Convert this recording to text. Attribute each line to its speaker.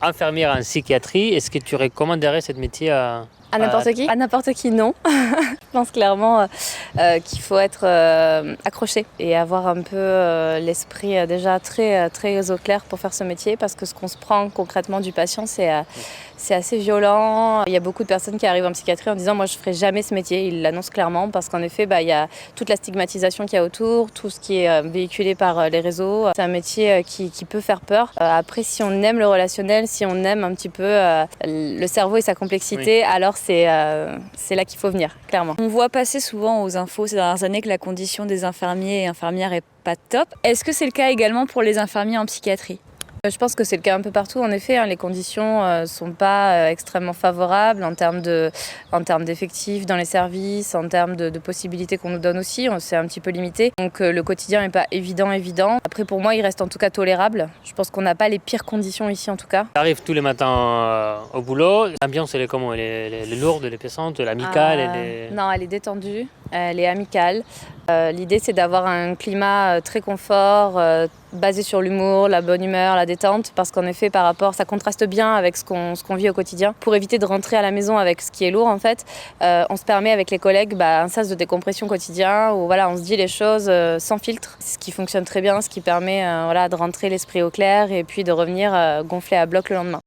Speaker 1: Infirmière en psychiatrie, est-ce que tu recommanderais ce métier
Speaker 2: À n'importe qui? À n'importe qui, non. Je pense clairement qu'il faut être accroché et avoir un peu l'esprit déjà très au clair pour faire ce métier, parce que ce qu'on se prend concrètement du patient, c'est assez violent. Il y a beaucoup de personnes qui arrivent en psychiatrie en disant « moi je ne ferai jamais ce métier ». Ils l'annoncent clairement parce qu'en effet, il y a toute la stigmatisation qu'il y a autour, tout ce qui est véhiculé par les réseaux. C'est un métier qui peut faire peur. Après, si on aime le relationnel, si on aime un petit peu le cerveau et sa complexité, oui, alors c'est là qu'il faut venir, clairement.
Speaker 3: On voit passer souvent aux infos ces dernières années que la condition des infirmiers et infirmières est pas top. Est-ce que c'est le cas également pour les infirmiers en psychiatrie ?
Speaker 2: Je pense que c'est le cas un peu partout. En effet, les conditions ne sont pas extrêmement favorables en termes d'effectifs dans les services, en termes de possibilités qu'on nous donne aussi. C'est un petit peu limité. Donc le quotidien n'est pas évident. Après, pour moi, il reste en tout cas tolérable. Je pense qu'on n'a pas les pires conditions ici, en tout cas.
Speaker 1: J'arrive tous les matins au boulot. L'ambiance, elle est comment? Elle est lourde, elle est pesante, elle est amicale?
Speaker 2: Non, elle est détendue, elle est amicale. L'idée, c'est d'avoir un climat très confort, basé sur l'humour, la bonne humeur, la détente, parce qu'en effet, ça contraste bien avec ce qu'on vit au quotidien. Pour éviter de rentrer à la maison avec ce qui est lourd, en fait, on se permet avec les collègues un sas de décompression quotidien, où on se dit les choses sans filtre, ce qui fonctionne très bien, ce qui permet de rentrer l'esprit au clair et puis de revenir gonflé à bloc le lendemain.